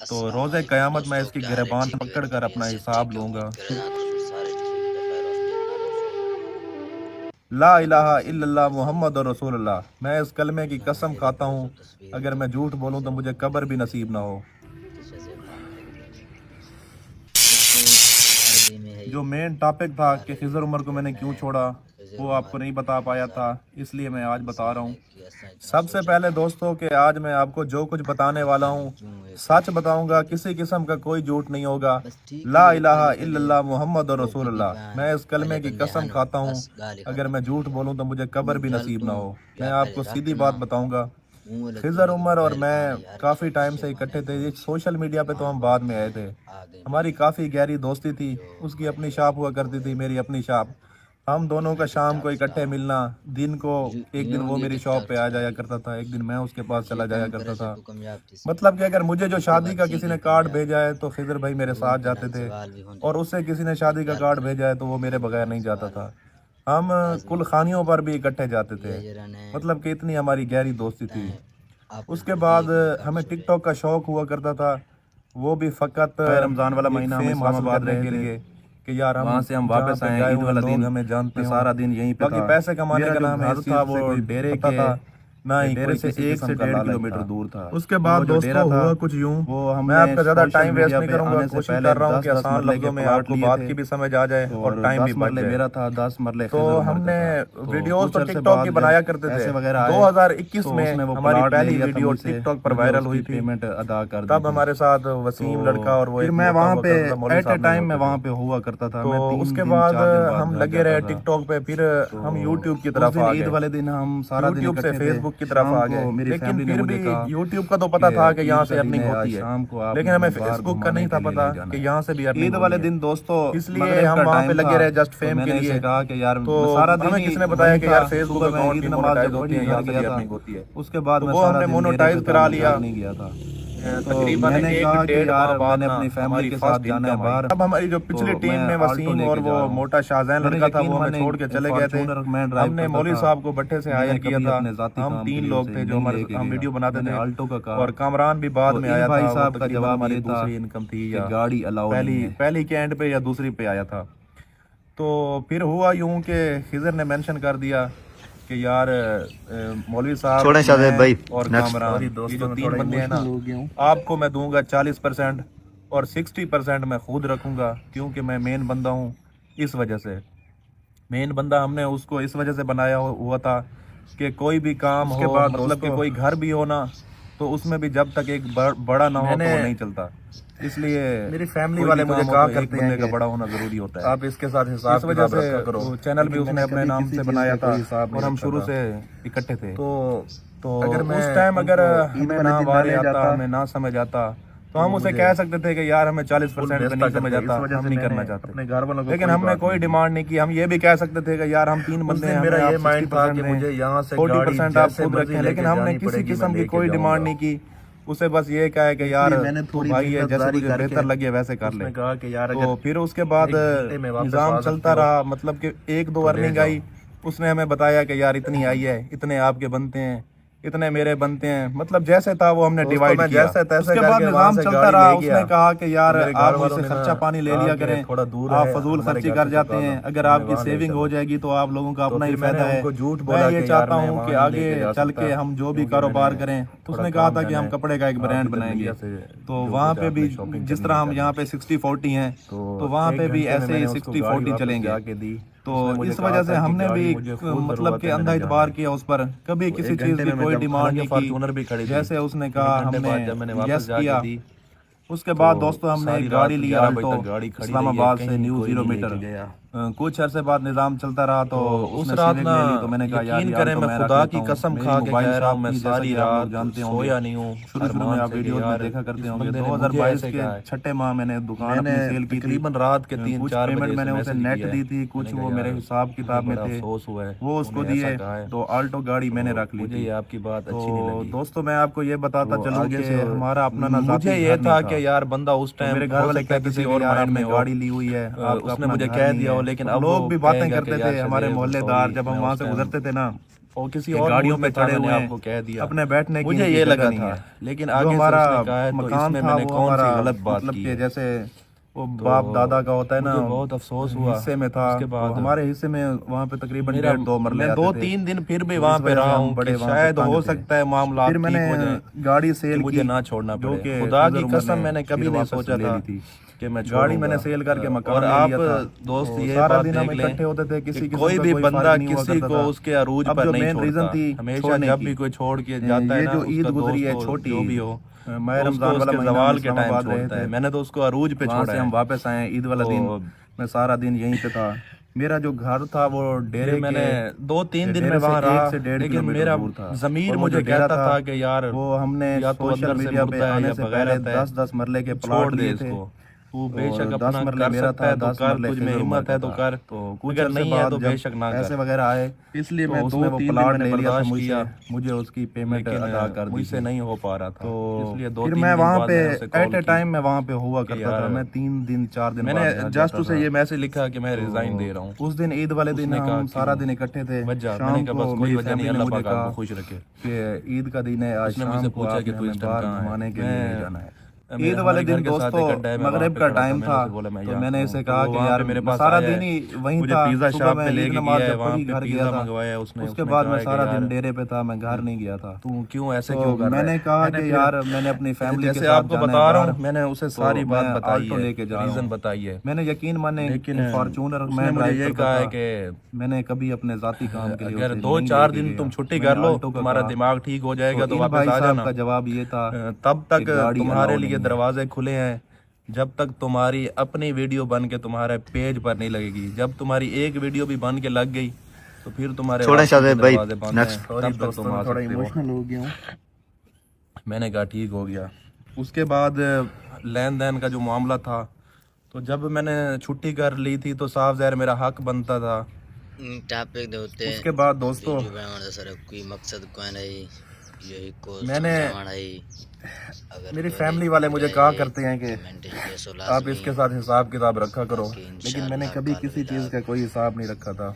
तो रोज़े क़यामत में इसकी गिरबान पकड़ कर अपना हिसाब लूँगा। ला इलाहा इल्लल्लाह मुहम्मदुर रसूलुल्लाह। मैं इस कलमे की कसम खाता हूँ, अगर मैं झूठ बोलूँ तो मुझे कब्र भी नसीब ना हो। जो मेन टॉपिक था कि खिज़र उमर को मैंने क्यों छोड़ा, वो आपको नहीं बता पाया था, इसलिए मैं आज बता रहा हूँ। सबसे पहले दोस्तों कि आज मैं आपको जो कुछ बताने वाला हूँ सच बताऊंगा, किसी किस्म का कोई झूठ नहीं होगा। ला इलाहा इल्लल्लाह मुहम्मद और रसूलुल्लाह। मैं इस कलमे की कसम खाता हूँ, अगर मैं झूठ बोलूँ तो मुझे कब्र भी नसीब ना हो। मैं आपको सीधी बात बताऊंगा, खिज़र उमर और मैं काफ़ी टाइम से इकट्ठे थे। ये सोशल मीडिया पे तो हम बाद में आए थे। हमारी काफ़ी गहरी दोस्ती थी। उसकी अपनी शॉप हुआ करती थी, मेरी अपनी शॉप। हम दोनों का शाम को इकट्ठे मिलना, दिन को एक दिन वो मेरी शॉप पे आ जाया करता था, एक दिन मैं उसके पास चला जाया करता था। मतलब कि अगर मुझे जो शादी का किसी ने कार्ड भेजा है तो खिज़र भाई मेरे साथ जाते थे, और उससे किसी ने शादी का कार्ड भेजा है तो वो मेरे बगैर नहीं जाता था। हम कुल खानियों पर भी इकट्ठे जाते थे, मतलब कि इतनी हमारी गहरी दोस्ती थी। उसके बाद हमें टिकटॉक का शौक हुआ करता था, वो भी फ़कत रमज़ान वाला महीना हमें इस्लामाबाद करने के लिए कि यार हम वहाँ से हम वापस आए, ईद वाला दिन हमें जानते हैं, सारा दिन यहीं पे था। पैसे कमाने का नाम है, था वो डेरे के ना ही डेरे से 1 से 1.5 किलोमीटर दूर था। उसके बाद दोस्तों हुआ कुछ यूं, वो मैं आपका ज़्यादा टाइम वेस्ट नहीं करूंगा, कोशिश कर रहा हूँ कि आसान लफ्ज़ों में आपको बात की भी समझ आ जाए और टाइम भी बच जाए। मेरा था 10 मरले। तो हमने वीडियोस तो टिकटॉक की बनाया करते थे। 2021 में हमारी पहली वीडियो टिकटॉक पर वायरल हुई थी, पेमेंट अदा कर तब हमारे साथ वसीम लड़का और वो मैं वहाँ पे एट ए टाइम में वहाँ पे हुआ करता था। तो उसके बाद हम लगे रहे टिकटॉक पे, फिर हम यूट्यूब की तरफ आ गए। ईद वाले दिन हम सारा दिन यूट्यूब से फेसबुक की तरफ आ गए, लेकिन फिर भी यूट्यूब का तो पता था कि यहाँ से अर्निंग होती है, लेकिन हमें फेसबुक का नहीं था पता कि यहाँ से भी अर्निंग। ईद वाले दिन दोस्तों इसलिए हम वहाँ पे लगे रहे जस्ट फेम के लिए। कहा कि यार तो सारा दिन हमें किसने बताया कि यार फेसबुक अकाउंट की मोनेटाइज होती है, यहाँ से भी अर्निंग होती है। उसके बाद वो हमने मोनेटाइज करा लिया। नहीं गया था तकरीबन मैंने कहा कि यार मैंने अपनी फैमिली के साथ जाना है बाहर। अब हमारी जो पिछली टीम में वसीम और वो मोटा शाहजहान लड़का था वो हमें छोड़ के चले गए थे। हमने मौलवी साहब को भट्टे से हायर किया था। हम 3 लोग थे जो हम वीडियो बनाते थे, आल्टो का और कामरान भी बाद में आया भाई साहब का जवाब हमारी दूसरी इनकम थी या गाड़ी अलाउ पहली के एंड पे या दूसरी पे आया था। तो फिर हुआ यूं कि खिज़र ने मेंशन कर दिया कि यार मौलवी साहब छोड़ें शायद भाई और कामरान, ये जो 3 बंदे हैं ना, आपको मैं दूंगा 40% और 60% मैं खुद रखूंगा, क्योंकि मैं मेन बंदा हूँ। इस वजह से मेन बंदा हमने उसको इस वजह से बनाया हुआ था कि कोई भी काम हो, मतलब कि कोई घर भी हो ना, तो उसमें भी जब तक एक बड़ा ना हो तो वो नहीं चलता। इसलिए मेरी फैमिली वाले मुझे कहा करते हैं कि बंदे का बड़ा होना जरूरी होता है, आप इसके साथ हिसाब इस वजह से करो। चैनल भी उसने अपने नाम से बनाया था और हम शुरू से इकट्ठे थे। तो अगर उस टाइम अगर हमें ना वारे आता, हमें ना समझ आता, तो हम उसे कह सकते थे कि यार हमें 40% पे नहीं समझ आता, हम नहीं करना चाहते अपने घर वालों को। लेकिन हमने कोई डिमांड नहीं की। हम ये भी कह सकते थे कि यार हम 3 बंदे हैं, मेरा ये माइंड था कि मुझे यहाँ से 40% आप खुद रखें, लेकिन हमने किसी किस्म की कोई डिमांड नहीं की। उसे बस ये कहा है कि यार भाई ये जैसे तुझे बेहतर लगे वैसे कर ले। कहा कि यार तो फिर उसके बाद निज़ाम चलता रहा, मतलब कि 1-2 अर्निंग आई। उसने हमें बताया कि यार इतनी आई है, इतने आपके बनते हैं, इतने मेरे बनते हैं, मतलब जैसे था वो हमने डिवाइड किया। उसके बाद निज़ाम चलता रहा। उसने कहा कि यार आप मुझसे खर्चा पानी ले लिया करें, थोड़ा दूर आप फजूल खर्ची कर जाते हैं, अगर आपकी सेविंग हो जाएगी तो आप लोगों का अपना ही फायदा है। मैं ये चाहता हूँ कि आगे चल के हम जो भी कारोबार करें, तो उसने कहा था कि हम कपड़े का एक ब्रांड बनाएंगे। तो वहाँ पे भी जिस तरह हम यहाँ पे 60-40 हैं, तो वहाँ पे भी ऐसे ही 60-40 चलेंगे। तो इस वजह से हमने भी मतलब कि अंधा इतबार किया उस पर, कभी किसी चीज़ की कोई डिमांड नहीं की। जैसे उसने कहा हमने यस किया। उसके बाद दोस्तों हमने एक गाड़ी ली, आल्टो, इस्लामाबाद से न्यू 0 मीटर। कुछ अरसे बाद निज़ाम चलता रहा, तो उस रात ना तो मैंने कहा यार करें, मैं खुदा की कसम खा के कह रहा हूं, मैं सारी रात जानते होंगे सोया नहीं हूं। शुरू में आप वीडियोस में देखा करते होंगे, 2022 के छठे माह मैंने दुकान अपनी सेल की, तकरीबन रात के 3-4 पेमेंट मैंने उसे नेट दी थी, कुछ वो मेरे हिसाब किताब में थे, वो उसको दिए। तो आल्टो गाड़ी मैंने रख ली थी। आपकी बात अच्छी नहीं लगी। दोस्तों मैं आपको ये बताता चलूं कि हमारा अपना ना, मुझे ये था कि यार बंदा उस टाइम मेरे घर वाले किसी और माइंड में गाड़ी ली हुई है, उसने मुझे कह दिया, लेकिन अब लोग भी बातें करते थे, हमारे मोहल्लेदार, जब हम वहाँ से गुजरते थे ना, और किसी कि और गाड़ियों मूड में पे था, खड़े मैंने हुए हैं, आपको कह दिया। अपने बैठने की मुझे इनकी ये जगह लगा नहीं था, है। लेकिन जो आगे से हमारा उसने कहा है तो मकान इसमें था मैंने वो कौन सी हमारा गलत बात मतलब की कि है। जैसे वो तो बाप दादा का होता है ना, मुझे बहुत अफसोस हुआ। हिस्से में था। उसके तो बाद हमारे हिस्से में वहाँ पे तकरीबन मेरा 1.5-2 मरले मैं आते थे। 2-3 दिन फिर भी तो वहाँ इस पे वजह से रहा हम हूँ बड़े कि वहाँ से शायद तंग हो थे। सकता है मामला फिर मैंने ठीक हो जाए, गाड़ी कि सेल मुझे की, ना छोड़ना जो पड़े। कि खुदा की खिजर उमर कसम ने मैंने फिर कभी नहीं वापस सोचा ले था ली थी। कि मैं गाड़ी मैंने छोड़ूंगा। सेल करके और मकान ले आप लिया था। दोस्त तो ये सारा बात दिन देख हम लें इकट्ठे होते थे, कि किसी किस्म कोई का भी कोई बंदा फर्क नहीं हुआ किसी करता को था। उसके अरूज अब पर जो नहीं मेन रीजन छोड़ता। थी हमेशा छोड़ने जब की, भी कोई छोड़ के जाता है ये ना, जो ईद उसका गुजरी दोस्त है हो छोटी जो भी ईद, हो, माह तो उसको रमजान वाला उसके महीना हम जवाल के टाइम इस्लामाबाद रहे छोड़ता है। थे, मैंने तो उसको अरूज पे वहाँ छोड़ा से है। हम वापस आए ईद वाला दिन। तो मैं सारा दिन यहीं पे था। मेरा जो घर था वो फिर मैंने 2-3 दिन में डेरे से वहाँ 1 रहा, से 1.5 लेकिन किलोमीटर मेरा दूर था। ज़मीर और वो जो मुझे डेरा कहता था था कि यार वो हमने या तो सोशल अंदर से मीडिया पे मुर्दा है आने या से पहले बगैरत है, 10-10 मरले के छोड़ प्लॉट दे लिए थे। इसको। तू तो बेशक 10 अपना मरले कर मेरा सकता था, है तो 10 कर, मरले तुझ में खिजर उमर हिम्मत का है तो था। कर, तो कुछ अगर अर्से नहीं है बाद तो जब बेशक ना पैसे कर। वगैरह आए इसलिए तो मैं उसने वो 2-3 दिन प्लाट मैंने ले लिया था बर्दाश्त मुझसे, किया, मुझे उसकी पेमेंट लेकिन अदा कर दी मुझसे थी। नहीं हो पा रहा था। तो इसलिए फिर 2-3 मैं दिन वहाँ बाद पे मैंने उसे एट कॉल ए की टाइम मैं वहाँ पे हुआ कि करता था। यार, मैं 3 दिन 4 दिन मैंने बाद घर जस्ट जाता उसे था। ये मैसेज लिखा कि मैं रिजाइन दे रहा तो हूँ। उस दिन ईद वाले दिन उसने कहा हम सारा दिन क्यों इकट्ठे थे। वजह, मैंने शाम कहा को बस कोई मेरी वजह नहीं, फैमिली ने अल्लाह मुझे पाक कहा आपको खुश रखे। कि ईद का दिन है, आज उसने मुझसे शाम को पूछा कि आपने तू हमें इस टाइम बाहर कहाँ है। घुमाने के लिए ले जाना है। ईद मेरे वाले हमारे घर दिन के साथ दोस्तों एक अड्डा है, मैं वहाँ मगरिब पे का खड़ा था, टाइम मैंने था। उसे बोला मैं तो यहाँ मैंने हूँ। इसे तो कहा वो कि वहाँ यार पे मेरे मैं पास सारा आया दिन है, ही वहीं मुझे था। पिज़्ज़ा सुबह शॉप मैं पे ईद लेके नमाज गया है, जब वहाँ पढ़ी पे घर गया पिज़्ज़ा था। मंगवाया उसने। उसके उसने बाद कहा मैं है सारा कि यार दिन डेरे पे था, मैं घर नहीं गया था। तू क्यों ऐसे तो क्यों कर रहा है। मैंने कहा मैंने कि फिर यार मैंने अपनी फैमिली के जैसे साथ आपको जाना है बता रहा बाहर, हूँ, मैंने उसे तो सारी बात मैं बताई आल्टो है, लेके जा रहा रीज़न हूँ। बताई है। मैंने यकीन माने लेकिन फॉर्च्यूनर उसने मैं मुझे ड्राइव ये करता कहा है था। कि मैंने कभी अपने जाती काम के लिए अगर उसे नहीं 2-4 लेके दिन गया। तुम छुट्टी मैंने कर लो, आल्टो का तुम्हारा कहा। दिमाग ठीक हो जाएगा तो तो इन वापस भाई आ साहब जाना। का जवाब ये था तब कि तक गाड़ी तुम्हारे अलाउ लिए नहीं है। दरवाजे खुले हैं, जब तक तुम्हारी अपनी वीडियो बन के तुम्हारे पेज पर नहीं लगेगी। जब तुम्हारी एक वीडियो भी बन के लग गई तो फिर तुम्हारे वापसी के दरवाजे बंद हैं, तब तक तुम आ सकते हो। हो गया हूँ। मैंने कहा ठीक हो गया। उसके बाद लेन देन का जो मामला था, तो जब मैंने छुट्टी कर ली थी तो साफ ज़ाहिर मेरा हक बनता था। उसके बाद दोस्तों मैंने मेरी फैमिली वाले मुझे कहा करते हैं कि आप इसके साथ हिसाब किताब रखा करो, लेकिन मैंने कभी किसी चीज़ का कोई हिसाब नहीं रखा था।